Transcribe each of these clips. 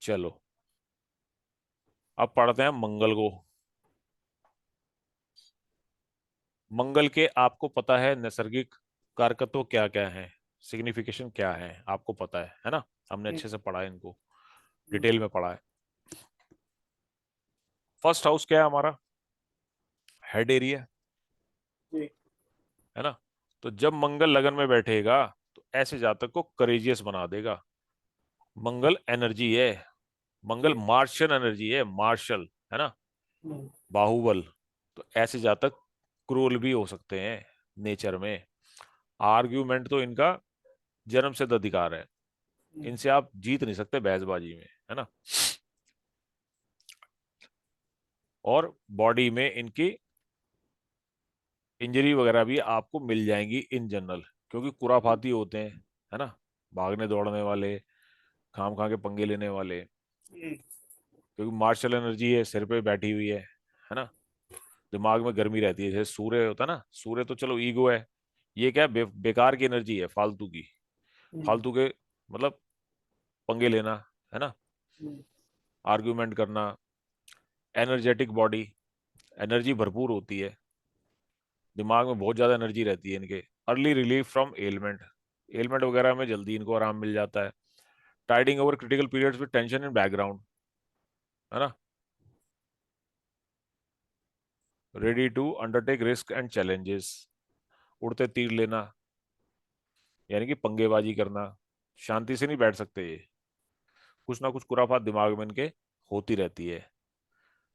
चलो, अब पढ़ते हैं मंगल को। मंगल के आपको पता है नैसर्गिक कारकत्व क्या क्या है, सिग्निफिकेशन क्या है, आपको पता है ना। हमने हम्म, अच्छे से पढ़ा है इनको, हम्म, डिटेल में पढ़ा है। फर्स्ट हाउस क्या है हमारा? हेड एरिया, जी। है ना। तो जब मंगल लगन में बैठेगा तो ऐसे जातक को करेजियस बना देगा। मंगल एनर्जी है, मंगल जी। मार्शियल एनर्जी है, मार्शल, है ना, हम्म, बाहुबल। तो ऐसे जातक क्रूर भी हो सकते हैं नेचर में। आर्ग्यूमेंट तो इनका जन्म सिद्ध अधिकार है, हम्म, इनसे आप जीत नहीं सकते बहसबाजी में, है ना। और बॉडी में इनकी इंजरी वगैरह भी आपको मिल जाएंगी इन जनरल, क्योंकि कुराफाती होते हैं, है ना, भागने दौड़ने वाले, खाम खा के पंगे लेने वाले। हम्म, क्योंकि मार्शल एनर्जी है, सिर पे बैठी हुई है ना। दिमाग में गर्मी रहती है, जैसे सूर्य होता है ना, सूर्य तो चलो ईगो है, ये क्या है, बेकार की एनर्जी है, फालतू की, हम्म, फालतू के मतलब पंगे लेना, है ना, हम्म, आर्ग्यूमेंट करना। एनर्जेटिक बॉडी, एनर्जी भरपूर होती है, दिमाग में बहुत ज्यादा एनर्जी रहती है इनके। Early relief from element, element वगैरह में जल्दी इनको आराम मिल जाता है। Tiding over critical periods with tension in background, है ना। Ready to undertake risk and challenges, उड़ते तीर लेना, यानी कि पंगेबाजी करना। शांति से नहीं बैठ सकते ये, कुछ ना कुछ खुराफात दिमाग में इनके होती रहती है।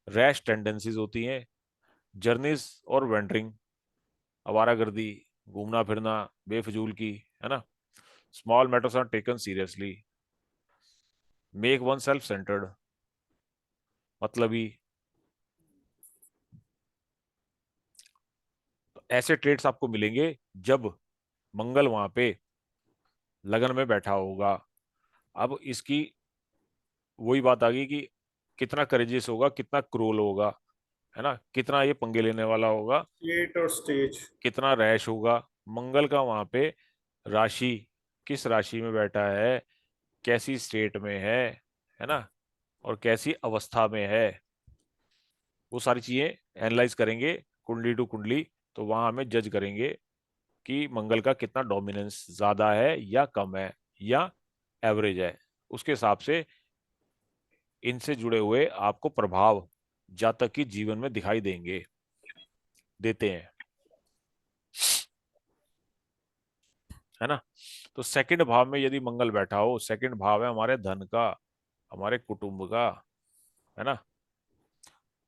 रैश टेंडेंसीज होती हैं, जर्नीज और वेंडरिंग, आवारागर्दी, घूमना फिरना बेफजूल की, है ना। Small matters are taken seriously, make one self centred, मतलबी। तो ऐसे ट्रेड्स आपको मिलेंगे जब मंगल वहां पे लगन में बैठा होगा। अब इसकी वही बात आ गई कि कितना करेजियस होगा, कितना क्रूल होगा, है ना, कितना ये पंगे लेने वाला होगा, स्टेट और स्टेज। कितना रैश होगा। मंगल का वहां पे राशि, किस राशि में बैठा है, कैसी स्टेट में है ना, और कैसी अवस्था में है, वो सारी चीजें एनालाइज करेंगे कुंडली टू कुंडली। तो वहां हमें जज करेंगे कि मंगल का कितना डोमिनेंस, ज्यादा है या कम है या एवरेज है। उसके हिसाब से इनसे जुड़े हुए आपको प्रभाव जातक की जीवन में दिखाई देंगे, देते हैं, है ना। तो सेकंड भाव में यदि मंगल बैठा हो, सेकंड भाव है हमारे धन का, हमारे कुटुंब का, है ना,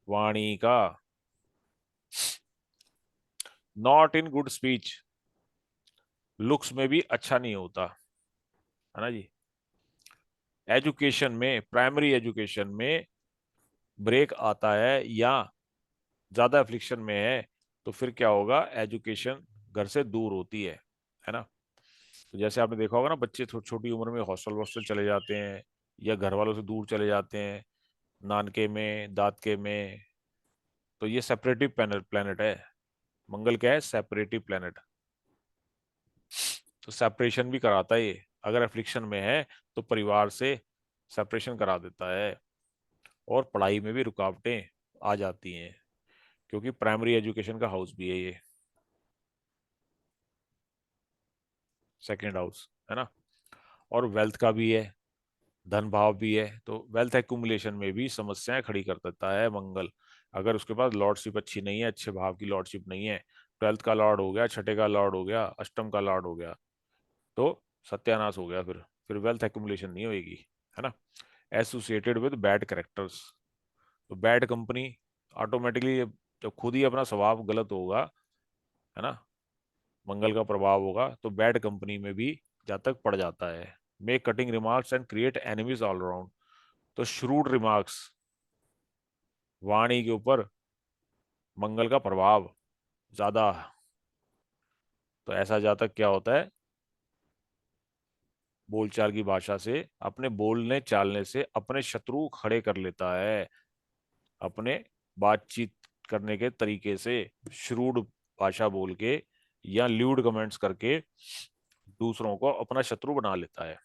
वाणी का। Not in good speech, looks में भी अच्छा नहीं होता, है ना जी। एजुकेशन में, प्राइमरी एजुकेशन में ब्रेक आता है या ज्यादा अफ्लिक्शन में है, तो फिर क्या होगा, एजुकेशन घर से दूर होती है ना। तो जैसे आपने देखा होगा ना, बच्चे छोटी उम्र में हॉस्टल वॉस्टल चले जाते हैं या घर वालों से दूर चले जाते हैं, नानके में, दादके में। तो ये सेपरेटिव प्लेनेट है, मंगल क्या है, सेपरेटिव प्लेनेट। तो सेपरेशन भी कराता है ये, अगर एफ्लिक्शन में है तो परिवार से सेपरेशन करा देता है। और पढ़ाई में भी रुकावटें आ जाती हैं, क्योंकि प्राइमरी एजुकेशन का हाउस भी है ये, सेकेंड हाउस, है ना। और वेल्थ का भी है, धन भाव भी है, तो वेल्थ एक्यूमुलेशन में भी समस्याएं खड़ी कर देता है मंगल। अगर उसके पास लॉर्डशिप अच्छी नहीं है, अच्छे भाव की लॉर्डशिप नहीं है, ट्वेल्थ का लॉर्ड हो गया, छठे का लॉर्ड हो गया, अष्टम का लॉर्ड हो गया, तो सत्यानाश हो गया। फिर वेल्थ एक्यूमुलेशन नहीं होगी, है ना। एसोसिएटेड विद बैड कैरेक्टर्स, तो बैड कंपनी ऑटोमेटिकली, जब खुद ही अपना स्वभाव गलत होगा, है ना, मंगल का प्रभाव होगा, तो बैड कंपनी में भी जातक पड़ जाता है। Make cutting remarks and create enemies all around, तो श्रूड रिमार्क्स, वाणी के ऊपर मंगल का प्रभाव ज्यादा। तो ऐसा जातक क्या होता है, बोलचाल की भाषा से, अपने बोलने चालने से अपने शत्रु खड़े कर लेता है, अपने बातचीत करने के तरीके से, श्रूड भाषा बोल के या ल्यूड कमेंट्स करके दूसरों को अपना शत्रु बना लेता है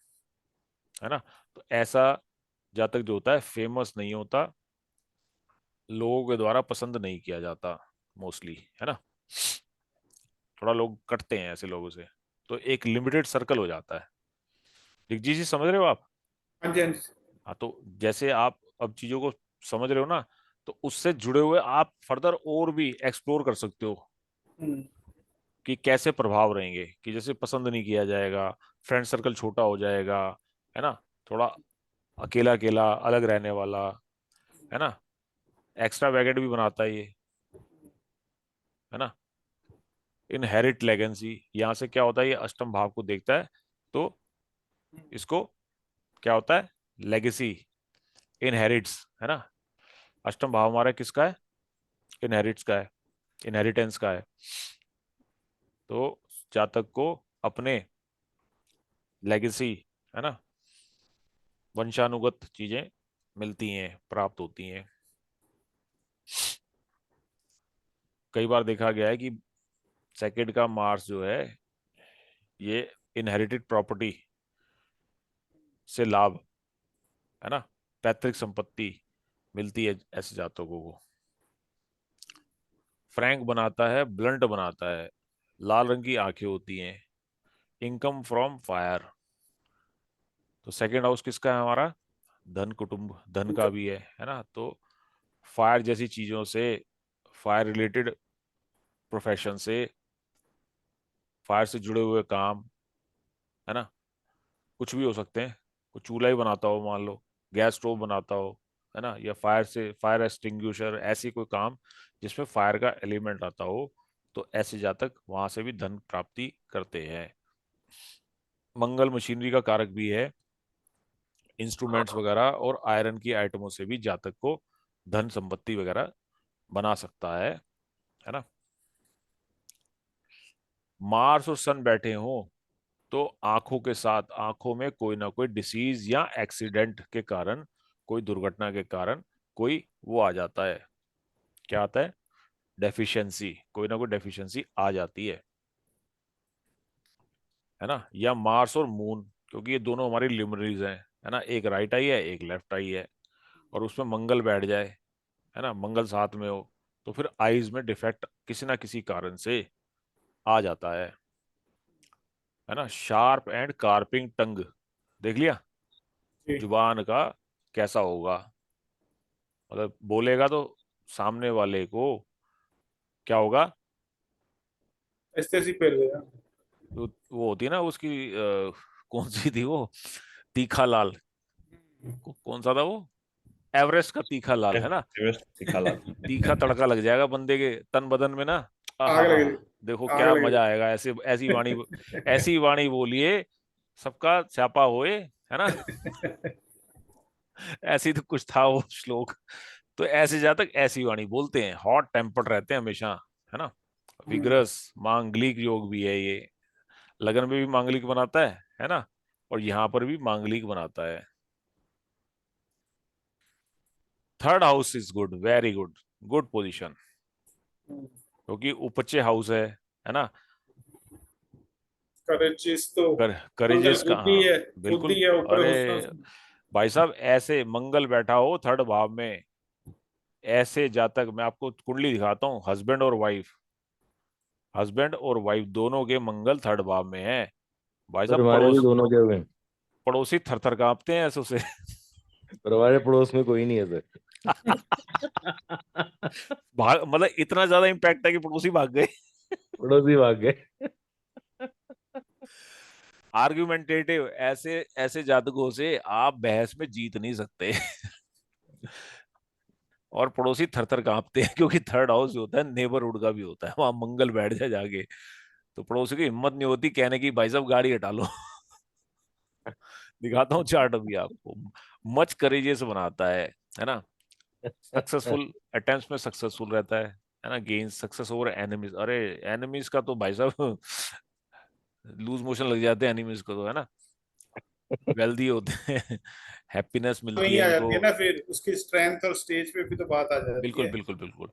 ना। तो ऐसा जातक जो होता है फेमस नहीं होता, लोगों के द्वारा पसंद नहीं किया जाता मोस्टली, है ना। थोड़ा लोग कटते हैं ऐसे लोगों से, तो एक लिमिटेड सर्कल हो जाता है। दिग्जी जी समझ रहे हो आप? हाँ जी, हाँ जी। हाँ, तो जैसे आप अब चीजों को समझ रहे हो ना, तो उससे जुड़े हुए आप फर्दर और भी एक्सप्लोर कर सकते हो हम्म, कि कैसे प्रभाव रहेंगे, कि जैसे पसंद नहीं किया जाएगा, फ्रेंड सर्कल छोटा हो जाएगा, है ना, थोड़ा अकेला अकेला अलग रहने वाला, है ना, एक्स्ट्रा वैगेट भी बनाता है ये, है ना। इनहेरिट लेगेंसी, यहाँ से क्या होता है, ये अष्टम भाव को देखता है, तो इसको क्या होता है, लेगेसी, इनहेरिट्स, है ना। अष्टम भाव हमारा किसका है, इनहेरिट्स का है, इनहेरिटेंस का है। तो जातक को अपने लेगेसी, है ना, वंशानुगत चीजें मिलती हैं, प्राप्त होती हैं। कई बार देखा गया है कि सेकंड का मार्स जो है, ये इनहेरिटेड प्रॉपर्टी से लाभ, है ना, पैतृक संपत्ति मिलती है ऐसे जातकों को। फ्रैंक बनाता है, ब्लंट बनाता है, लाल रंग की आंखें होती हैं, इनकम फ्रॉम फायर। तो सेकंड हाउस किसका है हमारा, धन, कुटुंब, धन का भी है ना। तो फायर जैसी चीजों से, फायर रिलेटेड प्रोफेशन से, फायर से जुड़े हुए काम, है ना, कुछ भी हो सकते हैं। कुछ चूल्हा ही बनाता हो मान लो, गैस स्टोव बनाता हो, है ना, या फायर से, फायर एक्सटिंग्विशर, ऐसी कोई काम जिसमें फायर का एलिमेंट आता हो, तो ऐसे जातक वहां से भी धन प्राप्ति करते हैं। मंगल मशीनरी का कारक भी है, इंस्ट्रूमेंट्स वगैरह और आयरन की आइटमों से भी जातक को धन संपत्ति वगैरह बना सकता है ना। मार्स और सन बैठे हों तो आंखों के साथ, आंखों में कोई ना कोई डिसीज या एक्सीडेंट के कारण, कोई दुर्घटना के कारण कोई वो आ जाता है, क्या आता है, डेफिशिएंसी, कोई ना कोई डेफिशिएंसी आ जाती है ना। या मार्स और मून, क्योंकि ये दोनों हमारी लिमरीज हैं, है ना, एक राइट आई है एक लेफ्ट आई है, और उसमें मंगल बैठ जाए, है ना, मंगल साथ में हो, तो फिर आईज में डिफेक्ट किसी ना किसी कारण से आ जाता है ना। शार्प एंड कार्पिंग टंग, देख लिया, जी। जुबान का कैसा होगा, मतलब बोलेगा तो सामने वाले को क्या होगा, ऐसे ऐसी पहल गया। तो वो होती है ना उसकी कौन सी थी वो, तीखा लाल, कौन सा था वो, एवरेस्ट का तीखा लाल, है ना। एवरेस्ट दिखा ला। तीखा तड़का लग जाएगा बंदे के तन बदन में ना। आग आहा, लग देखो आग क्या लग मजा आएगा, ऐसे ऐसी वाणी, ऐसी वाणी बोलिए सबका स्यापा होए, है ना। ऐसी तो कुछ था वो श्लोक। तो ऐसे जातक ऐसी वाणी बोलते हैं, हॉट टेम्पर्ड रहते हैं हमेशा, है ना। विग्रस मांगलिक योग भी है ये, लगन में भी मांगलिक बनाता है ना, और यहाँ पर भी मांगलिक बनाता है। Third house is good, very good, good position, क्योंकि उपचे हाउस है ना। करेजिस तो मंगल करेजेस का, बुद्धि हाँ है। बिल्कुल। बुद्धि है ऊपर अरे उसका। भाई साहब, ऐसे मंगल बैठा हो थर्ड भाव में, ऐसे जातक, मैं आपको कुंडली दिखाता हूँ, हस्बैंड और वाइफ दोनों के मंगल थर्ड भाव में है। भाई सर साहब हमारे भी दोनों के हुए हैं। पड़ोसी थर थर कांपते हैं ऐसे उसे। पर हमारे पड़ोस में कोई नहीं है सर। भाग, मतलब इतना ज्यादा इम्पैक्ट है कि पड़ोसी भाग गए। पड़ोसी भाग गए। आर्गुमेंटेटिव, ऐसे ऐसे जातकों से आप बहस में जीत नहीं सकते। और पड़ोसी थर थर कांपते हैं, क्योंकि थर्ड हाउस जो होता है नेबरहुड का भी होता है, वहां मंगल बैठ जाए जाके, तो पड़ोसी की हिम्मत नहीं होती कहने की भाई साहब गाड़ी हटा लो। दिखाता हूँ चार्ट अभी आपको, मच करेजियस बनाता है ना। सक्सेसफुल अटेम्प्ट्स में सक्सेसफुल रहता है ना, गेन सक्सेस ओवर एनिमीज। अरे एनिमीज का तो भाई साहब लूज मोशन लग जाते हैं एनिमीज को, तो है ना। वेल्दी होते हैं, हैप्पीनेस मिलती वही है आ इनको। जाती है ना, फिर उसकी स्ट्रेंथ और स्टेज पे भी तो बात आ जाती बिल्कुल है। बिल्कुल बिल्कुल।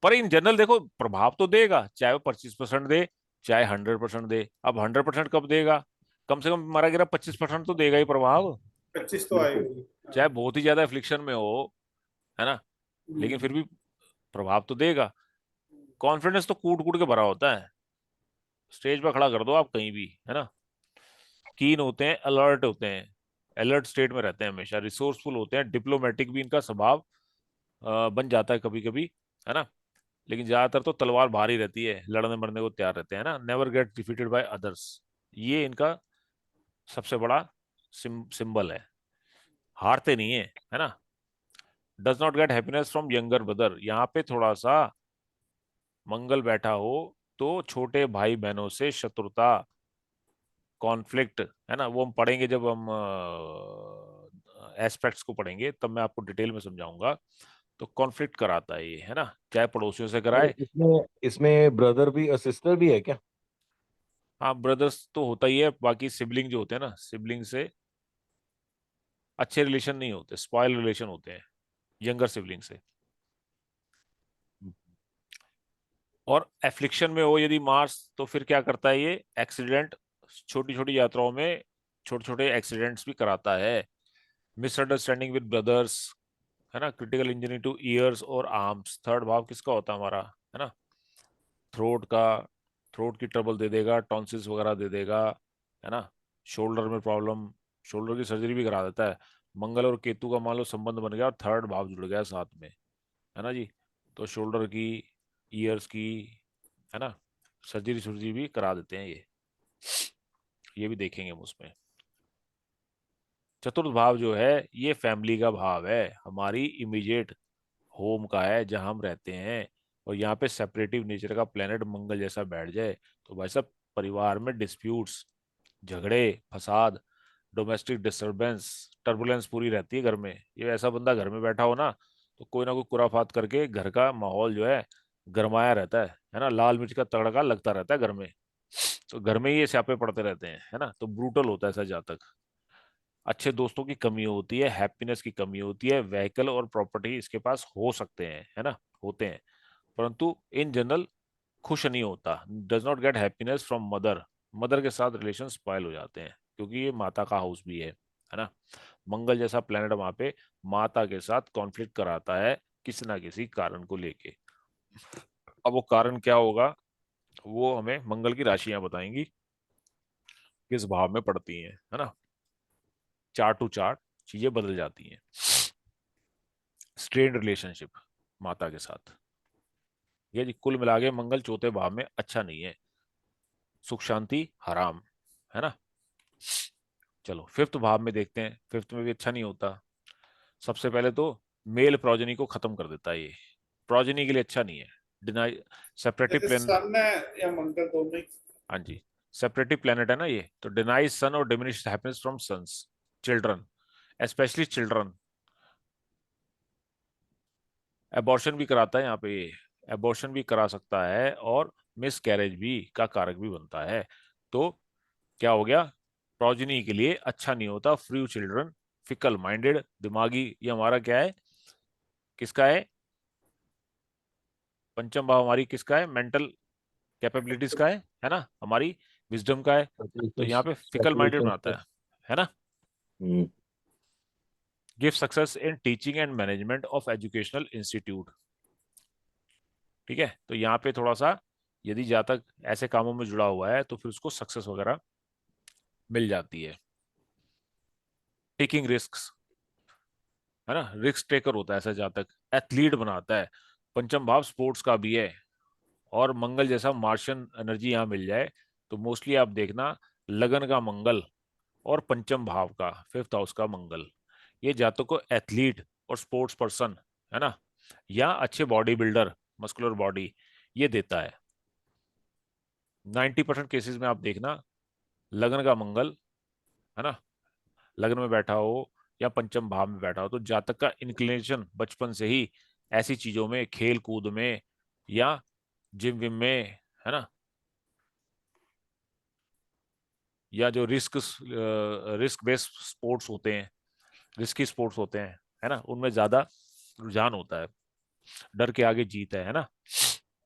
पर इन जनरल देखो, प्रभाव तो देगा, चाहे वो 25% दे, चाहे 100% दे। अब 100% कब देगा, कम से कम मारा गिरा 25% तो देगा ही प्रभाव। 25 तो आई बिल्कुल। होगी। चाहे हाँ। बहुत ही ज्यादा एफ्लिक्शन में हो, है ना, लेकिन हम्म, फिर भी प्रभाव तो देगा। कॉन्फिडेंस तो कूट कूट के भरा होता है, स्टेज पर खड़ा कर दो आप कहीं भी, है ना। कीन होते हैं, अलर्ट होते हैं, अलर्ट स्टेट में रहते हैं हमेशा, रिसोर्सफुल होते हैं, डिप्लोमेटिक भी इनका स्वभाव बन जाता है कभी कभी, है ना। लेकिन ज्यादातर तो तलवार भारी रहती है, लड़ने मरने को तैयार रहते हैं ना। Never get defeated by others, ये इनका सबसे बड़ा सिंबल है। हारते नहीं है, है ना। Does not get happiness from younger brother, यहाँ पे थोड़ा सा मंगल बैठा हो तो छोटे भाई बहनों से शत्रुता, कॉन्फ्लिक्ट, है ना, वो हम पढ़ेंगे जब हम एस्पेक्ट्स को पढ़ेंगे, तब मैं आपको डिटेल में समझाऊंगा। तो कॉन्फ्लिक्ट कराता है ये, है ना, चाहे पड़ोसियों से और कराए। इसमें इसमें ब्रदर भी और सिस्टर भी है क्या? हाँ, ब्रदर्स तो होता ही है, बाकी सिबलिंग जो होते हैं ना, सिबलिंग से अच्छे रिलेशन नहीं होते, स्पॉइल रिलेशन होते हैं यंगर सिबलिंग से। और एफ्लिक्शन में हो यदि मार्स, तो फिर क्या करता है ये, एक्सीडेंट, छोटी छोटी यात्राओं में छोटे छोटे एक्सीडेंट्स भी कराता है। मिसअंडरस्टैंडिंग विद ब्रदर्स, है ना, क्रिटिकल इंजरी टू ईयर्स और आर्म्स। थर्ड भाव किसका होता है हमारा, है ना, थ्रोट का, थ्रोट की ट्रबल दे देगा, टॉन्सिल्स वगैरह दे देगा, है ना। शोल्डर में प्रॉब्लम, शोल्डर की सर्जरी भी करा देता है। मंगल और केतु का मान लो संबंध बन गया और थर्ड भाव जुड़ गया साथ में, है ना जी, तो शोल्डर की, ईयर्स की, है ना, सर्जरी सर्जरी भी करा देते हैं ये भी देखेंगे हम उसमें। चतुर्थ भाव जो है ये फैमिली का भाव है, हमारी इमीडिएट होम का है, जहां हम रहते हैं। और यहाँ पे सेपरेटिव नेचर का प्लेनेट मंगल जैसा बैठ जाए, तो भाई साहब परिवार में डिस्प्यूट्स, झगड़े, फसाद, डोमेस्टिक डिस्टरबेंस, टर्बुलेंस पूरी रहती है घर में। ये ऐसा बंदा घर में बैठा हो तो कोई ना कोई कुराफात करके घर का माहौल जो है गरमाया रहता है ना, लाल मिर्च का तड़का लगता रहता है घर में। तो घर में ही ये स्यापे पड़ते रहते हैं, है ना, तो ब्रूटल होता है ऐसा जातक। अच्छे दोस्तों की कमी होती है, हैप्पीनेस की कमी होती है, व्हीकल और प्रॉपर्टी इसके पास हो सकते हैं, है ना, होते हैं, परंतु इन जनरल खुश नहीं होता। Does not get happiness from mother, mother के साथ रिलेशन स्पॉइल हो जाते हैं, क्योंकि ये माता का हाउस भी है ना। मंगल जैसा प्लेनेट वहां पे माता के साथ कॉन्फ्लिक्ट कराता है किसी ना किसी कारण को लेके। अब वो कारण क्या होगा, वो हमें मंगल की राशियां बताएंगी किस भाव में पड़ती हैं, है ना। चार्ट टू चार्ट चीजें बदल जाती हैं। स्ट्रेन रिलेशनशिप माता के साथ, ये जी कुल मिला के मंगल चौथे भाव में अच्छा नहीं है, सुख शांति हराम, है ना। चलो फिफ्थ भाव में देखते हैं, फिफ्थ में भी अच्छा नहीं होता। सबसे पहले तो मेल प्रोजेनी को खत्म कर देता है ये, प्रोजेनी के लिए अच्छा नहीं है। डिनाई, सेपरेटिव जैसे प्लेन, सन है या मंगल दोनों ही। हाँ जी, सेपरेटिव प्लेनेट है ना ये, तो डिनाइज सन और diminish happiness from sons, children, specially children. Abortion भी कराता है यहाँ पे ये, एबॉर्शन भी करा सकता है, और मिस कैरेज भी का कारक भी बनता है। तो क्या हो गया, प्रोजनी के लिए अच्छा नहीं होता। फ्री चिल्ड्रन, फिकल माइंडेड, दिमागी, ये हमारा क्या है, किसका है, पंचम भाव हमारी किसका है, मेंटल कैपेबिलिटीज का है ना, हमारी विजडम का है। तो यहाँ पे फिकल माइंडेड स्पेकुलेशन। बनाता है ना। Hmm. Give success in teaching and management of educational institute. ठीक है, तो यहाँ पे थोड़ा सा यदि जातक ऐसे कामों में जुड़ा हुआ है तो फिर उसको सक्सेस वगैरह मिल जाती है। टेकिंग रिस्क्स, है ना, रिस्क टेकर होता है ऐसा जातक, एथलीट बनाता है। पंचम भाव स्पोर्ट्स का भी है, और मंगल जैसा मार्शियन एनर्जी यहाँ मिल जाए तो मोस्टली आप देखना, लगन का मंगल और पंचम भाव का फिफ्थ हाउस का मंगल, ये जातक को एथलीट और स्पोर्ट्स पर्सन, है ना, या अच्छे बॉडी बिल्डर, मस्कुलर बॉडी, ये देता है। 90% केसेस में आप देखना, लगन का मंगल, है ना, लग्न में बैठा हो या पंचम भाव में बैठा हो, तो जातक का इंक्लिनेशन बचपन से ही ऐसी चीजों में, खेल कूद में या जिम विम में, है ना, या जो रिस्क बेस्ड स्पोर्ट्स होते हैं, रिस्की स्पोर्ट्स होते हैं, है ना, उनमें ज्यादा रुझान होता है। डर के आगे जीत है ना।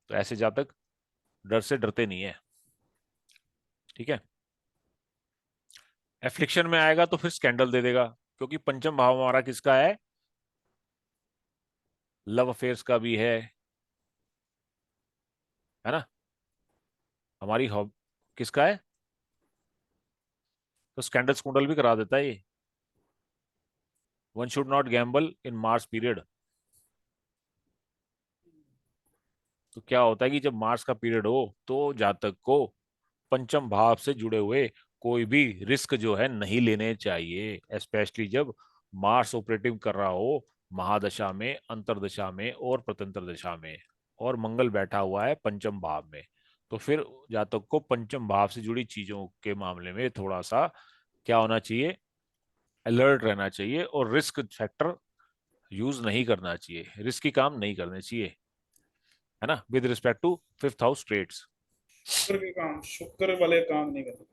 तो ऐसे जातक डर से डरते नहीं है। ठीक है, एफ्लिक्शन में आएगा तो फिर स्कैंडल दे देगा, क्योंकि पंचम भाव हमारा किसका है? लव अफेयर्स का भी है ना। हमारी हॉब किसका है? तो स्कैंडल स्कूंडल भी करा देता है ये। One should not Gamble in Mars period. तो क्या होता है कि जब मार्स का पीरियड हो तो जातक को पंचम भाव से जुड़े हुए कोई भी रिस्क जो है नहीं लेने चाहिए, स्पेशली जब मार्स ऑपरेटिव कर रहा हो महादशा में, अंतरदशा में और प्रत्यंतर दशा में, और मंगल बैठा हुआ है पंचम भाव में। तो फिर जातक को पंचम भाव से जुड़ी चीजों के मामले में थोड़ा सा क्या होना चाहिए? अलर्ट रहना चाहिए, और रिस्क फैक्टर यूज नहीं करना चाहिए, रिस्की काम नहीं करने चाहिए, है ना, with respect to fifth house trades. शुक्र वाले काम नहीं करते।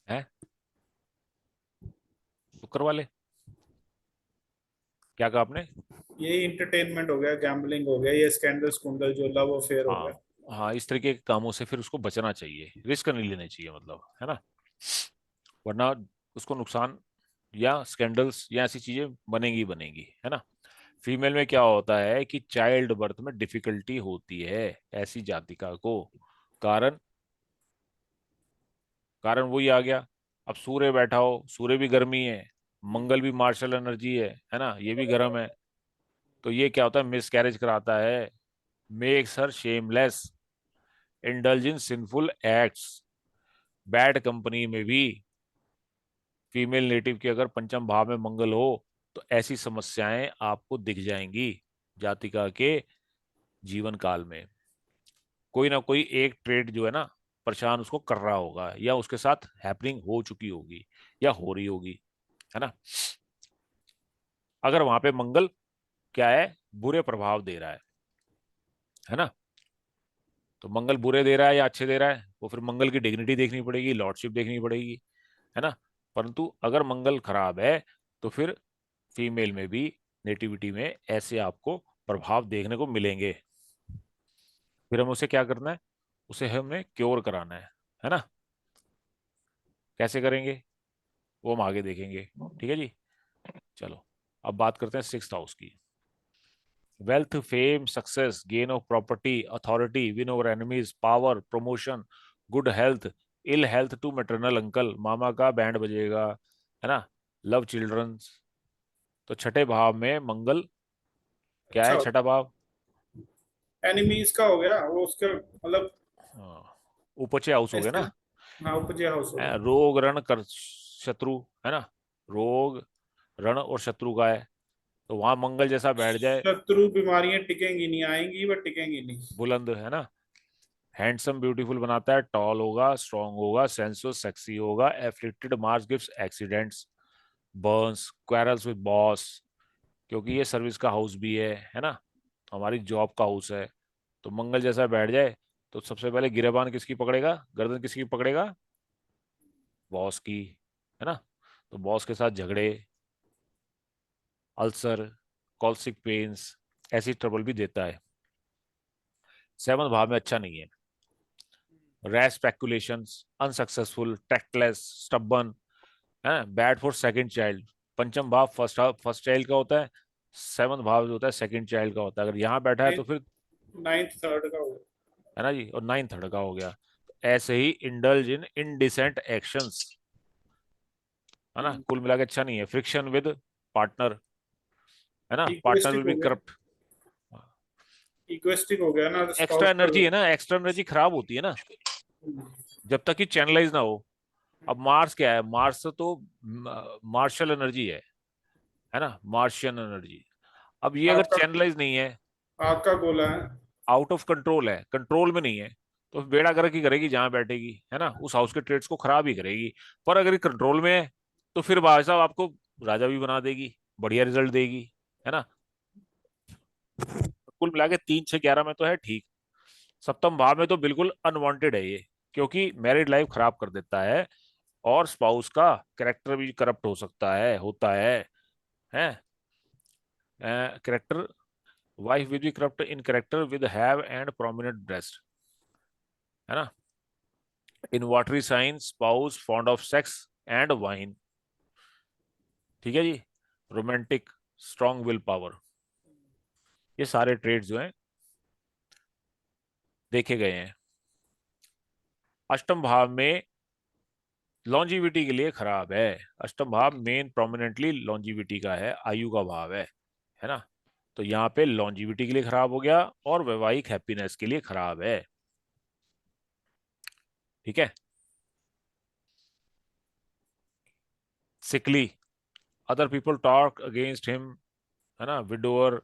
है शुक्र वाले? क्या कहा आपने? ये इंटरटेनमेंट हो गया, गैम्बलिंग हो गया, ये स्कैंडल स्कूंडल जो लव अफेयर हो गया। हाँ हाँ, इस तरीके के कामों से फिर उसको बचना चाहिए, रिस्क नहीं लेने चाहिए, मतलब, है ना। वरना उसको नुकसान या स्कैंडल्स या ऐसी चीजें बनेंगी ही बनेंगी, है ना। फीमेल में क्या होता है कि चाइल्ड बर्थ में डिफिकल्टी होती है ऐसी जातिका को। कारण कारण वही आ गया। अब सूर्य बैठा हो, सूर्य भी गर्मी है, मंगल भी मार्शल एनर्जी है ना, ये भी गर्म है। तो ये क्या होता है? मिस कैरेज कराता है, makes her shameless, indulge in sinful acts. Bad company में भी फीमेल नेटिव के अगर पंचम भाव में मंगल हो तो ऐसी समस्याएं आपको दिख जाएंगी जातिका के जीवन काल में। कोई ना कोई एक ट्रेड जो है ना परेशान उसको कर रहा होगा, या उसके साथ हैपनिंग हो चुकी होगी या हो रही होगी, है ना। अगर वहां पे मंगल क्या है? बुरे प्रभाव दे रहा है ना। तो मंगल बुरे दे रहा है या अच्छे दे रहा है, वो फिर मंगल की डिग्निटी देखनी पड़ेगी, लॉर्डशिप देखनी पड़ेगी, है ना। परंतु अगर मंगल खराब है तो फिर फीमेल में भी नेटिविटी में ऐसे आपको प्रभाव देखने को मिलेंगे। फिर हम उसे क्या करना है? उसे हमें क्योर कराना है ना। कैसे करेंगे वो हम आगे देखेंगे, ठीक है जी। चलो, अब बात करते हैं सिक्स्थ हाउस की। Wealth, fame, success, gain of property, authority, win over enemies, power, promotion, good health, ill health to maternal uncle, मामा का बैंड बजेगा, है ना, लव चिल्ड्रन। तो छठे भाव में मंगल क्या अच्छा, है? छठा भाव एनिमीज का हो गया वो, उसके मतलब उपचे हाउस हो गया ऐसे। ना। हाँ, उपजे हाउस हो गया। रोग रण कर शत्रु, है ना। रोग, रण और शत्रु का है। तो वहां मंगल जैसा बैठ जाए, शत्रु बीमारियां टिकेंगी नहीं, आएंगी बट टिकेंगी नहीं। बुलंद, है ना। हैंडसम ब्यूटीफुल बनाता है, टॉल होगा, स्ट्रांग होगा, सेंसुअस सेक्सी होगा, afflicted Mars gives accidents, Burns, quarrels with boss, क्योंकि ये सर्विस का हाउस भी है ना, हमारी जॉब का हाउस है। तो मंगल जैसा बैठ जाए तो सबसे पहले गिरेबान किसकी पकड़ेगा? गर्दन किसकी पकड़ेगा? बॉस की, है ना। तो बॉस के साथ झगड़े, अल्सर, कॉल्सिक पेन्स, ऐसी ट्रबल भी देता है। सेवन भाव में अच्छा नहीं है। रैश स्पेकुलेशंस, अनसक्सेसफुल, टैक्टलेस, स्टबर्न, है, बैड फॉर सेकंड चाइल्ड। पंचम भाव फर्स्ट चाइल्ड का होता है, सेवन भाव जो होता है सेकंड चाइल्ड का होता है। अगर यहाँ बैठा है तो फिर, नाइन्थ थर्ड का हो गया। है ना जी, और नाइन थर्ड का हो गया। तो ऐसे ही इंडल्ज इन इनडिसेंट एक्शंस, है ना, कुल मिला के अच्छा नहीं है। फ्रिक्शन विद पार्टनर, है ना, पार्टनर विल इक्वेस्टिक बी हो गया। करप्ट। इक्वेस्टिक हो गया ना, एक्स्ट्रा स्पाउस का। एनर्जी है ना, एक्स्ट्रा एनर्जी खराब होती है ना जब तक कि चैनलाइज ना हो। अब मार्स क्या है? मार्स तो मार्शल एनर्जी है ना, मार्शियन एनर्जी। अब ये अगर आपका चैनलाइज नहीं है, आपका गोला है। आउट ऑफ कंट्रोल है, कंट्रोल में नहीं है, तो बेड़ा गर्क ही करेगी जहां बैठेगी, है ना, उस हाउस के ट्रेड्स को खराब ही करेगी। पर अगर ये कंट्रोल में है तो फिर भाई साहब आपको राजा भी बना देगी, बढ़िया रिजल्ट देगी, है ना। कुल मिला के 3 6 11 में तो है ठीक। सप्तम भाव में तो बिल्कुल अनवांटेड है ये, क्योंकि मैरिड लाइफ खराब कर देता है, और स्पाउस का कैरेक्टर भी करप्ट हो सकता है, होता है character. Wife will be corrupt in character with have and prominent breast, है ना। In watery sign, spouse fond of sex and wine, ठीक है जी। रोमांटिक, स्ट्रॉन्ग विल पावर, ये सारे ट्रेड्स जो हैं देखे गए हैं। अष्टम भाव में लॉन्जिविटी के लिए खराब है। अष्टम भाव मेन प्रोमिनेंटली लॉन्जिविटी का है, आयु का भाव है ना। तो यहाँ पे लॉन्जिविटी के लिए खराब हो गया और वैवाहिक हैप्पीनेस के लिए खराब है। ठीक है। Sickly, other people talk against him, है ना। विडोअर,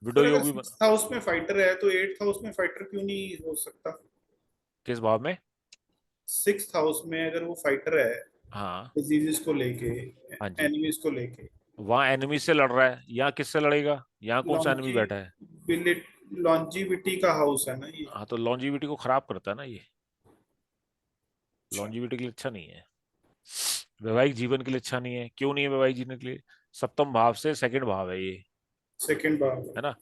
विडो सर अगर योग भी सिक्स हाउस में फाइटर है तो एट्थ हाउस में फाइटर क्यों नहीं हो सकता? किस भाव में? सिक्स हाउस में अगर वो फाइटर है हाँ। डिजीजेस को लेके, हाँ जी। एनिमीज को लेके, वहां एनिमी से लड़ रहा है, यहाँ किससे लड़ेगा? यहाँ कौन सा एनिमी बैठा है? लॉन्जिविटी का हाउस है ना ये। हाँ, तो लॉन्जिविटी को खराब करता है ना ये। लॉन्जिविटी के लिए अच्छा नहीं है, वैवाहिक जीवन के लिए अच्छा नहीं है। क्यों नहीं है वैवाहिक जीवन के लिए? सप्तम भाव से सेकंड भाव है ये, सेकंड बार। है ना।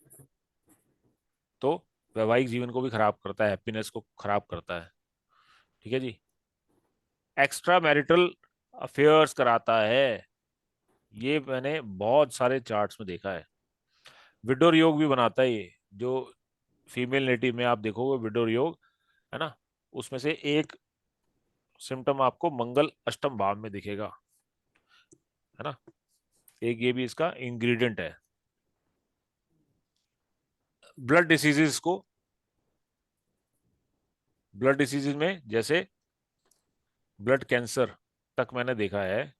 तो वैवाहिक जीवन को भी खराब करता है, हैप्पीनेस को खराब करता है। ठीक है जी। एक्स्ट्रा मैरिटल अफेयर्स कराता है, ये मैंने बहुत सारे चार्ट्स में देखा है। विडोर योग भी बनाता है ये, जो फीमेल नेटिव में आप देखोगे विडोर योग, है ना। उसमें से एक सिम्टम आपको मंगल अष्टम भाव में दिखेगा, है ना। एक ये भी इसका इंग्रेडिएंट है। ब्लड डिसीजेस को, ब्लड डिसीजेज में जैसे ब्लड कैंसर तक मैंने देखा है,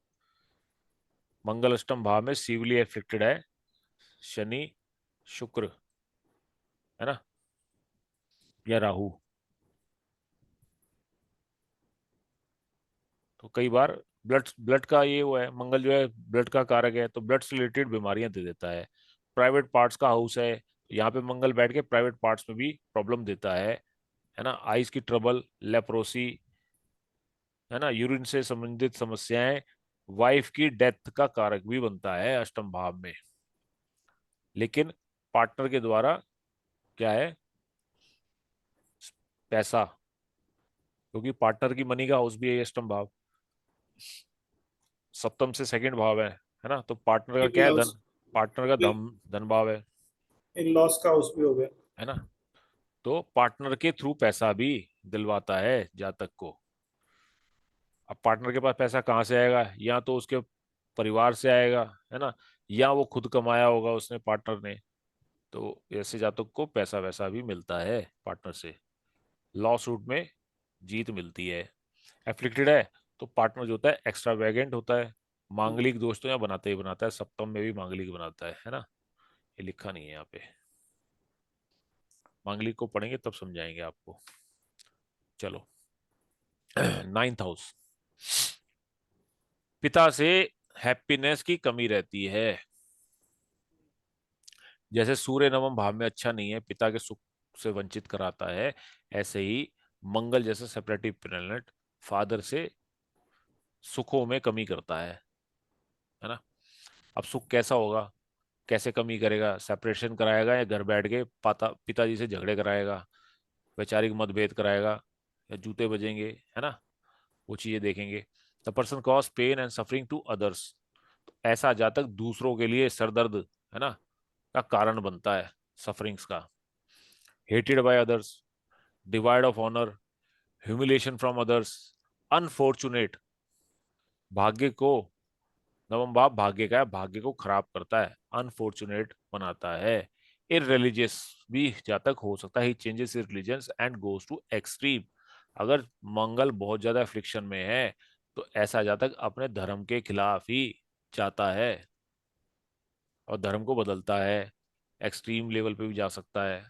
मंगल अष्टम भाव में सीवियरली एफेक्टेड है, शनि, शुक्र, है ना, या राहु। तो कई बार ब्लड ब्लड का ये वो है, मंगल जो है ब्लड का कारक है, तो ब्लड से रिलेटेड बीमारियां दे देता है। प्राइवेट पार्ट्स का हाउस है, यहाँ पे मंगल बैठ के प्राइवेट पार्ट्स में भी प्रॉब्लम देता है ना। आइज की ट्रबल, लेप्रोसी, है ना, यूरिन से संबंधित समस्याएं, वाइफ की डेथ का कारक भी बनता है अष्टम भाव में। लेकिन पार्टनर के द्वारा क्या है, पैसा, क्योंकि पार्टनर की मनी का हाउस भी है ये अष्टम भाव, सप्तम से सेकंड भाव है ना। तो पार्टनर का इन क्या है, लॉस, धन, पार्टनर का धन, धन भाव इन लॉस का हाउस भी हो गया। है ना। तो पार्टनर के थ्रू पैसा भी दिलवाता है जातक को। अब पार्टनर के पास पैसा कहाँ से आएगा? या तो उसके परिवार से आएगा, है ना, या वो खुद कमाया होगा उसने, पार्टनर ने। तो ऐसे जातक को पैसा वैसा भी मिलता है पार्टनर से, लॉ सूट में जीत मिलती है। एफ्लिक्टेड है तो पार्टनर जो होता है एक्स्ट्रावेगेंट होता है, मांगलिक दोष तो यहाँ बनाते ही बनाता है, सप्तम में भी मांगलिक बनाता है ना। ये लिखा नहीं है यहाँ पे, मांगलिक को पढ़ेंगे तब समझाएंगे आपको। चलो। नाइन्थ हाउस, पिता से हैप्पीनेस की कमी रहती है। जैसे सूर्य नवम भाव में अच्छा नहीं है, पिता के सुख से वंचित कराता है, ऐसे ही मंगल जैसे सेपरेटिव प्लैनेट फादर से सुखों में कमी करता है ना। अब सुख कैसा होगा, कैसे कमी करेगा? सेपरेशन कराएगा या घर बैठ के पिताजी से झगड़े कराएगा, वैचारिक मतभेद कराएगा, या जूते बजेंगे, है ना। वो चीजें देखेंगे। The person cause pain and suffering to others, ऐसा जातक दूसरों के लिए सरदर्द, है ना, का कारण बनता है, सफरिंग्स का। Hated by others, divide of honour, humiliation from others, unfortunate, भाग्य को, नवम भाव भाग्य का है, भाग्य को खराब करता है, अनफॉर्चुनेट बनाता है। इररिलीजियस भी जातक हो सकता है, he changes his religion and goes to extreme. अगर मंगल बहुत ज्यादा अफ्लिक्शन में है तो ऐसा जातक अपने धर्म के खिलाफ ही जाता है और धर्म को बदलता है, एक्सट्रीम लेवल पे भी जा सकता है,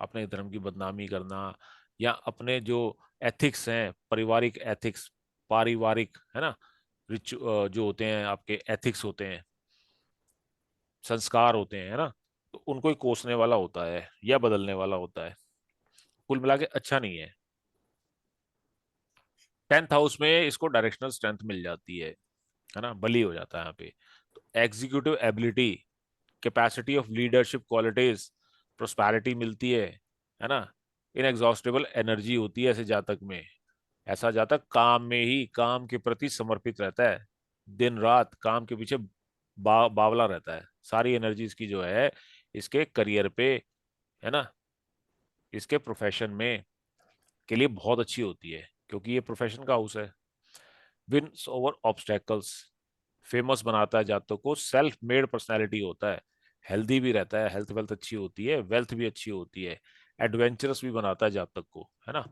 अपने धर्म की बदनामी करना, या अपने जो एथिक्स हैं, पारिवारिक एथिक्स, पारिवारिक, है ना, जो होते हैं आपके एथिक्स होते हैं, संस्कार होते हैं, है ना, तो उनको ही कोसने वाला होता है या बदलने वाला होता है। कुल मिला के अच्छा नहीं है। टेंथ हाउस में इसको डायरेक्शनल स्ट्रेंथ मिल जाती है ना, बली हो जाता है यहाँ पे। तो executive ability, capacity of leadership qualities, prosperity मिलती है ना। इनएग्जॉस्टेबल एनर्जी होती है ऐसे जातक में। ऐसा जातक काम में ही काम के प्रति समर्पित रहता है, दिन रात काम के पीछे बावला रहता है। सारी एनर्जी इसकी जो है इसके करियर पे, है ना, इसके प्रोफेशन में के लिए बहुत अच्छी होती है, क्योंकि ये प्रोफेशन का हाउस है। विन्स ओवर ऑब्स्टेकल्स, फेमस बनाता है जातक को, सेल्फ मेड पर्सनैलिटी होता है, हेल्दी भी रहता है, हेल्थ वेल्थ अच्छी होती है, वेल्थ भी अच्छी होती है, एडवेंचरस भी बनाता है जातक को, है ना।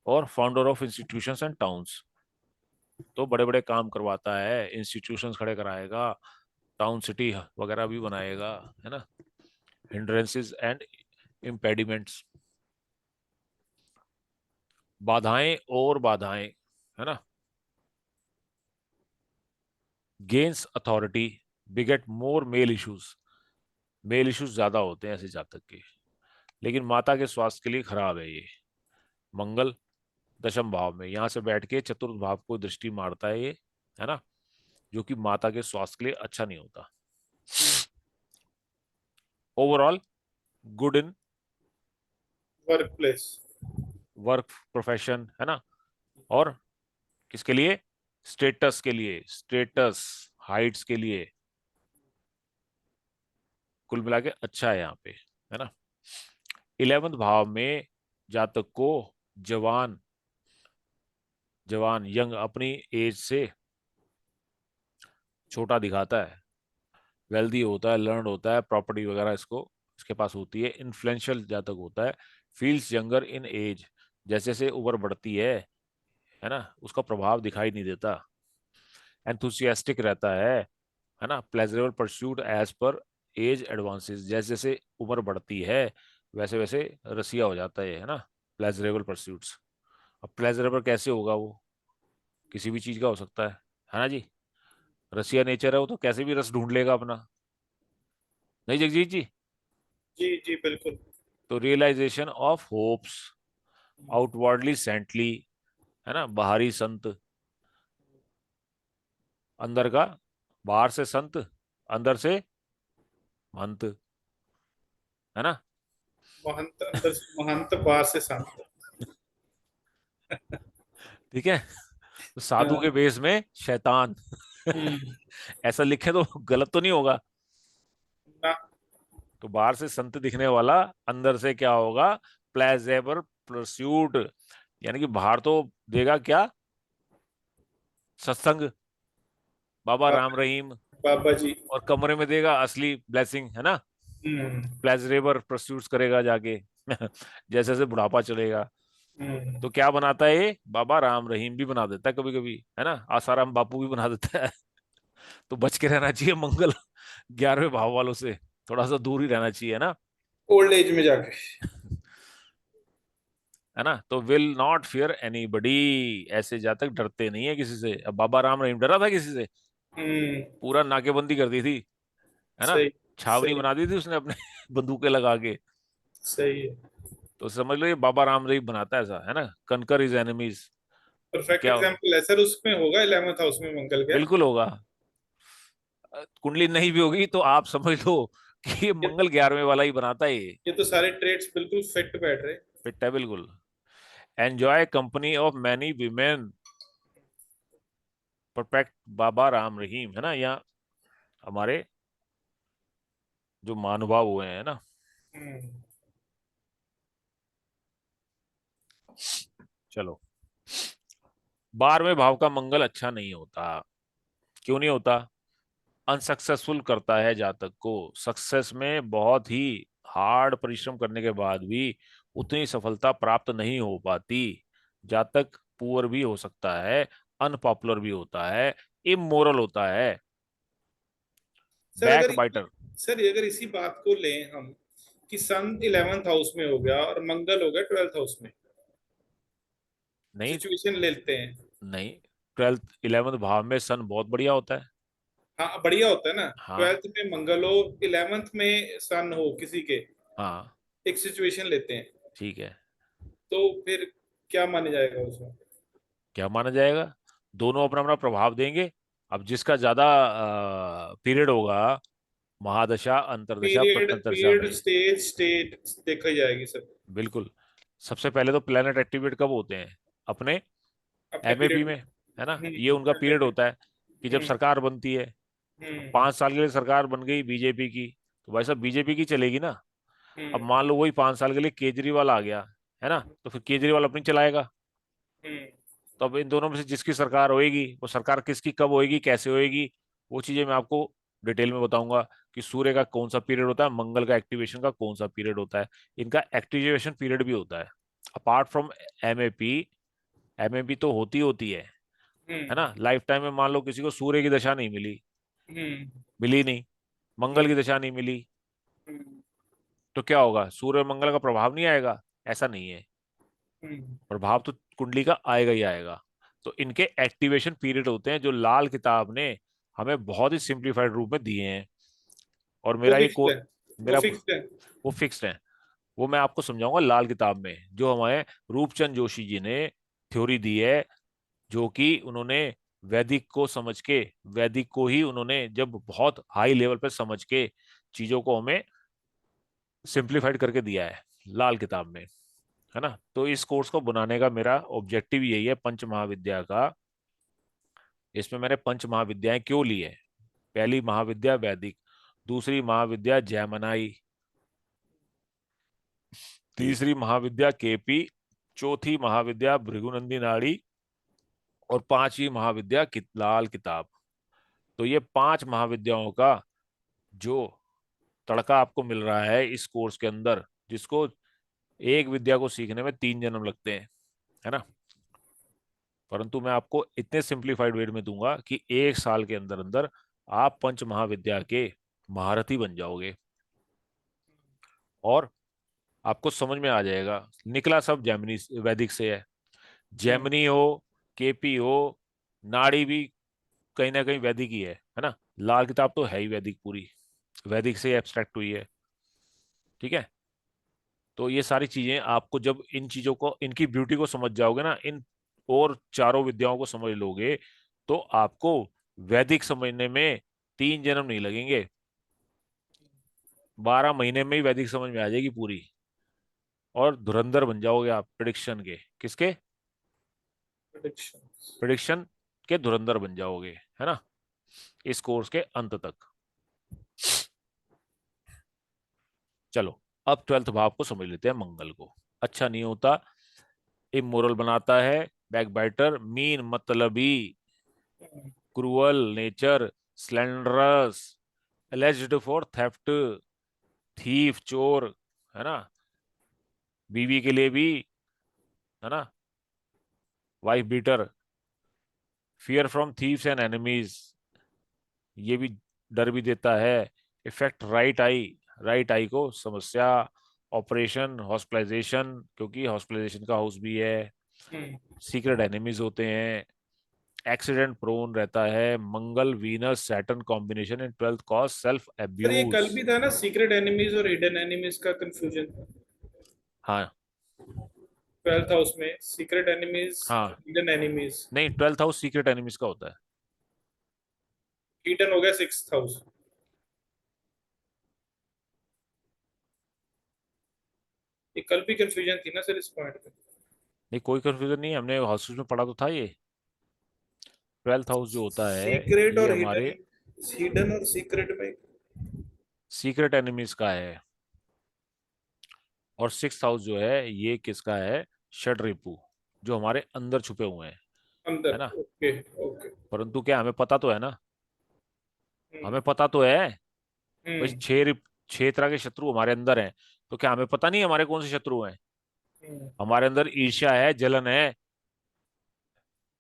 और founder of institutions and towns, तो बड़े बड़े काम करवाता है, इंस्टीट्यूशंस खड़े कराएगा, टाउन सिटी वगैरह भी बनाएगा, है ना। हिंड्रेंसेस एंड इम्पेडिमेंट्स, बाधाएं और बाधाएं, है ना। गेन्स अथॉरिटी, बिगेट मोर मेल इश्यूज ज्यादा होते हैं ऐसे जातक के, लेकिन माता के स्वास्थ्य के लिए खराब है ये। मंगल दशम भाव में यहां से बैठ के चतुर्थ भाव को दृष्टि मारता है ये, है ना, जो कि माता के स्वास्थ्य के लिए अच्छा नहीं होता। Overall good in work place. Work profession, है ना। और किसके लिए? स्टेटस के लिए, स्टेटस हाइट्स के लिए, कुल मिला के अच्छा है यहाँ पे, है ना। 11वें भाव में जातक को जवान जवान यंग, अपनी एज से छोटा दिखाता है, वेल्दी होता है, लर्न होता है, प्रॉपर्टी वगैरह इसको इसके पास होती है, इन्फ्लुएंशियल जातक होता है, फील्स यंगर इन एज, जैसे जैसे उम्र बढ़ती है ना, उसका प्रभाव दिखाई नहीं देता, एंथुसियास्टिक रहता है ना, pleasurable pursuit as per age advances, जैसे जैसे उम्र बढ़ती है वैसे वैसे रसिया हो जाता है ना, प्लेजरेबल परस्यूट्स। अब प्लेजरेबल कैसे होगा वो? किसी भी चीज का हो सकता है ना जी। रसिया नेचर है वो, तो कैसे भी रस ढूंढ लेगा अपना, नहीं जगजीत जी। जी जी बिल्कुल। तो realisation of hopes, outwardly saintly, है ना, बाहरी संत, अंदर का, बाहर से संत, अंदर से महंत, है ना। महंत अंदर से महंत, बाहर से संत। ठीक है, तो साधु हाँ। के वेश में शैतान। हम्म। ऐसा लिखे तो गलत तो नहीं होगा। ना। तो बाहर से संत दिखने वाला, अंदर से क्या होगा? प्लेजेबल परस्यूट, यानी कि बाहर तो देगा क्या? सत्संग, बाबा राम बाबा रहीम, बाबा जी। और कमरे में देगा असली ब्लेसिंग, है ना। हम्म। प्लेजरेबल परस्यूट्स करेगा जाके। जैसे जैसे बुढ़ापा चलेगा, हम्म। तो क्या बनाता है ये? बाबा राम रहीम भी बना देता है कभी कभी, है ना, आसाराम बापू भी बना देता है। तो बच के रहना चाहिए मंगल 11वें भाव वालों से, थोड़ा सा दूर ही रहना चाहिए, है ना। ओल्ड एज में जाके। है ना, तो विल नॉट फियर एनीबडी, ऐसे जातक डरते नहीं है किसी से। अब बाबा राम रहीम डरा था किसी से? हम्म। पूरा नाकेबंदी कर दी थी, है ना, सही। छावनी सही। बना दी थी उसने अपने बंदूकें लगा के। सही है। तो समझ लो ये बाबा राम रहीम बनाता है ऐसा, है ना, कनकर इज एनिमीज। तो परफेक्ट क्या? एग्जाम्पल है सर, उसमें होगा 11th हाउस में मंगल क्या? बिल्कुल होगा। कुंडली नहीं भी होगी तो आप समझ लो कि ये ये, मंगल 11वें वाला ही बनाता है ये। ये तो सारे ट्रेड्स बिल्कुल फिट बैठ रहे। फिट है बिल्कुल। Enjoy company of many women, perfect Baba Ram Rahim, है ना, यहाँ हमारे जो महानुभाव हुए हैं ना। हम्म। चलो, 12वें भाव का मंगल अच्छा नहीं होता। क्यों नहीं होता? अनसक्सेसफुल करता है जातक को, सक्सेस में बहुत ही हार्ड परिश्रम करने के बाद भी उतनी सफलता प्राप्त नहीं हो पाती। जातक पुअर भी हो सकता है, अनपॉपुलर भी होता है, इमोरल होता है, सर बैक अगर बाइटर। सर अगर इसी बात को लें हम, कि सन 11th हाउस में हो गया और मंगल हो गया 12th हाउस में, नहीं, सिचुएशन लेते हैं। नहीं, 11वें भाव में सन बहुत बढ़िया होता है। हाँ बढ़िया होता है ना। हाँ, 12th में मंगल हो, 11th में सन हो किसी के, हाँ, एक सिचुएशन लेते हैं, ठीक है। तो फिर क्या माने जाएगा उसमें? क्या माना जाएगा? दोनों अपना अपना प्रभाव देंगे। अब जिसका ज्यादा पीरियड होगा, महादशा अंतरदशा पीरियड प्रत्यंतरदशा पीरियड में, स्टेज स्टेट देखा जाएगी सब। बिल्कुल। सबसे पहले तो प्लेनेट एक्टिवेट कब होते हैं? अपने अपने एमएपी पीरियड में, में। है ना, ये उनका पीरियड एमएपी। होता है। कि जब सरकार बनती है, अब 5 साल के लिए सरकार बन गई बीजेपी की, तो भाई साहब बीजेपी की चलेगी ना। अब मान लो वही 5 साल के लिए केजरीवाल आ गया, है ना, तो फिर केजरीवाल अपनी चलाएगा। तो अब इन दोनों में से जिसकी सरकार होएगी, वो सरकार किसकी कब होएगी, कैसे होएगी, वो चीजें मैं आपको डिटेल में बताऊंगा कि सूर्य का कौन सा पीरियड होता है, मंगल का एक्टिवेशन का कौन सा पीरियड होता है, इनका एक्टिवेशन पीरियड भी होता है। अपार्ट फ्रॉम एमएपी, एमएपी तो होती होती है ना, लाइफ टाइम में मान लो किसी को सूर्य की दशा नहीं मिली, मिली नहीं, मंगल की दशा नहीं मिली, तो क्या होगा, सूर्य और मंगल का प्रभाव नहीं आएगा? ऐसा नहीं है, प्रभाव तो कुंडली का आएगा ही आएगा। तो इनके एक्टिवेशन पीरियड होते हैं, जो लाल किताब ने हमें बहुत ही सिंप्लीफाइड रूप में दिए हैं। और वो मेरा ये फिक्स्ड है, वो मेरा फिक्स्ड है। वो फिक्स्ड है, वो मैं आपको समझाऊंगा लाल किताब में, जो हमारे रूपचंद जोशी जी ने थ्योरी दी है, जो कि उन्होंने वैदिक को समझ के, वैदिक को ही उन्होंने जब बहुत हाई लेवल पे समझ के चीजों को हमें सिंप्लीफाइड करके दिया है लाल किताब में, है ना। तो इस कोर्स को बनाने का मेरा ऑब्जेक्टिव यही है, पंच महाविद्या का। इसमें मैंने पंच महाविद्याएं क्यों ली है? पहली महाविद्या वैदिक, दूसरी महाविद्या जैमनाई, तीसरी महाविद्या केपी, चौथी महाविद्या भृगुनंदी नाड़ी, और पांचवी महाविद्या लाल किताब। तो ये 5 महाविद्याओं का जो तड़का आपको मिल रहा है इस कोर्स के अंदर, जिसको एक विद्या को सीखने में 3 जन्म लगते हैं, है ना, परंतु मैं आपको इतने सिंप्लीफाइड वे में दूंगा कि 1 साल के अंदर अंदर आप पंच महाविद्या के महारथी बन जाओगे, और आपको समझ में आ जाएगा। निकला सब जैमिनी वैदिक से है, जैमिनी हो, केपी हो, नाड़ी भी कहीं ना कहीं वैदिक ही है ना, लाल किताब तो है ही वैदिक, पूरी वैदिक से एब्स्ट्रैक्ट हुई है, ठीक है। तो ये सारी चीजें आपको, जब इन चीजों को, इनकी ब्यूटी को समझ जाओगे ना, इन और चारों विद्याओं को समझ लोगे, तो आपको वैदिक समझने में 3 जन्म नहीं लगेंगे, 12 महीने में ही वैदिक समझ में आ जाएगी पूरी, और धुरंधर बन जाओगे आप प्रिडिक्शन के, किसके? प्रिडिक्शन के धुरंधर बन जाओगे, है ना, इस कोर्स के अंत तक। चलो, अब 12th भाव को समझ लेते हैं, मंगल को। अच्छा नहीं होता, इमोरल बनाता है, बैकबाइटर, मीन मतलबी, cruel nature, slanderous, alleged for theft, thief, चोर, है ना, बीवी के लिए भी, है ना, wife beater, fear from thieves and enemies, ये भी डर भी देता है। Effect right eye, right eye को समस्या, ऑपरेशन हॉस्पिटलाइजेशन, क्योंकि हॉस्पिटलाइजेशन का हाउस भी है, सीक्रेट एनिमीज होते हैं, एक्सीडेंट प्रोन रहता है, मंगल वीनस सैटर्न कॉम्बिनेशन इन 12th कॉज सेल्फ सर ये एब्यूज। कल भी था ना, सीक्रेट एनिमीज और हिडन एनिमीज का कंफ्यूजन। हाँ 12th हाउस में सीक्रेट एनिमीज, हाँ, हिडन एनिमीज। नहीं 12th हाउस सीक्रेट एनिमीज का होता है। हिडन हो गया 6th हाउस। ये कल भी कंफ्यूजन थी ना सर इस पॉइंट पे। नहीं कोई कंफ्यूजन नहीं है, हमने हाउसेस में पढ़ा तो था ये। 12th हाउस जो होता है सीक्रेट ये और हमारे हिडन, हिडन और सीक्रेट में। सीक्रेट एनिमीज का है, और 6th हाउस जो है ये किसका है? षड्रिपु, जो हमारे अंदर छुपे हुए हैं, अंदर, है ना। Okay okay. परंतु क्या हमें पता तो है ना, हम्म हमें पता तो है भाई, हम्म 6 तरह के शत्रु हमारे अंदर हैं, तो क्या हमें पता नहीं हमारे कौन से शत्रु हैं? हम्म हमारे अंदर ईर्ष्या है, जलन है,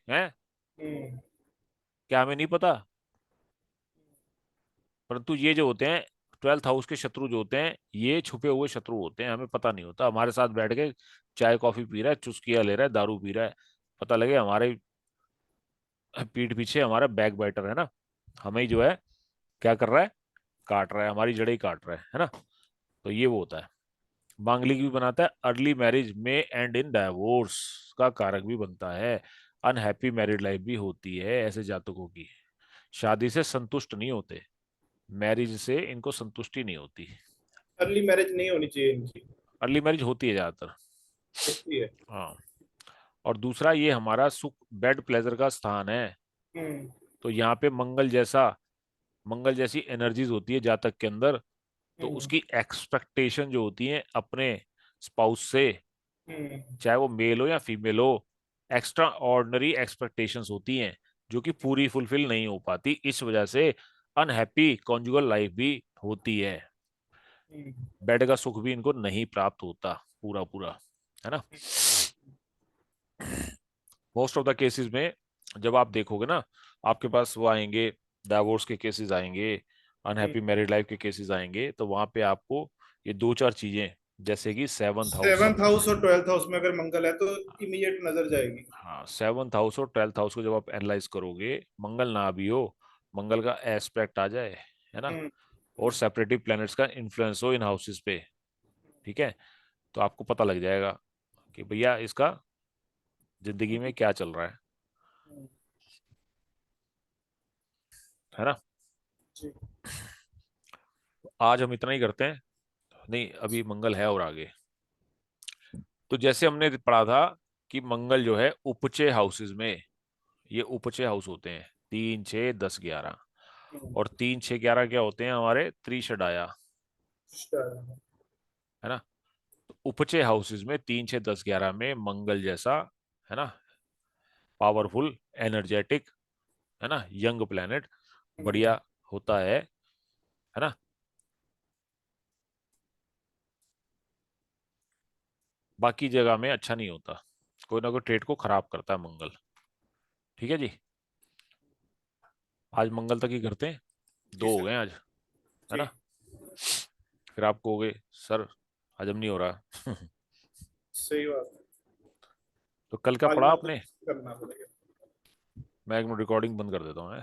हम्म क्या हमें नहीं पता? परंतु ये जो होते हैं 12th हाउस के शत्रु जो होते हैं, ये छुपे हुए शत्रु होते हैं, हमें पता नहीं होता, हमारे साथ बैठ के चाय कॉफी पी रहा है, चुस्किया ले रहा है, दारू पी रहा है, पता लगे हमारे पीठ पीछे हमारा बैक बाइटर है ना, हमें ही जो है क्या कर रहा है, काट रहा है, हमारी जड़ें ही काट रहा है ना। तो ये वो होता है। मांगलिक भी बनाता है, अर्ली मैरिज में एंड इन डाइवोर्स का कारक भी बनता है, अनहैप्पी मैरिड लाइफ भी होती है ऐसे जातकों की, शादी से संतुष्ट नहीं होते, मैरिज से इनको संतुष्टि नहीं होती। अर्ली मैरिज नहीं होनी चाहिए इनकी। अर्ली मैरिज होती है ज्यादातर। होती है। हाँ, और दूसरा ये हमारा सुख बेड प्लेजर का स्थान है, हम्म तो यहाँ पे मंगल जैसी एनर्जीज होती है जातक के अंदर, तो हम्म उसकी एक्सपेक्टेशन जो होती है अपने स्पाउस से, हम्म चाहे वो मेल हो या फीमेल हो, एक्स्ट्रा ऑर्डिनरी एक्सपेक्टेशंस होती हैं जो कि पूरी फुलफिल नहीं हो पाती। इस वजह से अनहैप्पी कॉन्जुगल लाइफ भी होती है। हम्म बेड का सुख भी इनको नहीं प्राप्त होता पूरा पूरा, है ना। मोस्ट ऑफ द केसेस में जब आप देखोगे ना, आपके पास वो आएंगे, डाइवोर्स के केसेस आएंगे, अनहैप्पी मैरिड लाइफ के केसेस आएंगे, तो वहां पे आपको ये दो चार चीजें, जैसे कि सेवंथ हाउस। सेवंथ हाउस और ट्वेल्थ हाउस में अगर मंगल है तो इमीडिएट नजर जाएगी। हाँ, सेवंथ हाउस और ट्वेल्थ हाउस को जब आप एनालाइज करोगे, मंगल ना भी हो, मंगल का एस्पेक्ट आ जाए, है ना, हम्म और सेपरेटिव प्लैनेट्स का इन्फ्लुएंस हो इन हाउसेस पे, ठीक है, तो आपको पता लग जाएगा कि भैया इसका जिंदगी में क्या चल रहा हम्म, है ना। जी। आज हम इतना ही करते हैं, नहीं अभी मंगल है और आगे। तो जैसे हमने पढ़ा था कि मंगल जो है उपचय हाउसेस में, ये उपचय हाउस होते हैं 3, 6, 10, 11, हम्म, और 3, 6, 11 क्या होते हैं हमारे त्रिशडाया, स्टार। है ना। तो उपचय हाउसेस में 3, 6, 10, 11 में मंगल जैसा, है ना, पावरफुल, एनर्जेटिक, है ना, यंग प्लेनेट हम्म, बढ़िया होता है ना। बाकी जगह में अच्छा नहीं होता, कोई ना कोई ट्रेड को खराब करता है मंगल। ठीक है जी, आज मंगल तक ही करते हैं, जी दो हो सर। गए आज, है जी। ना। फिर आप कहोगे सर हजम नहीं हो रहा। सही बात है। तो कल का आज पढ़ा मतलब आपने? करना पड़ेगा। मैं एक मिनट रिकॉर्डिंग बंद कर देता हूँ।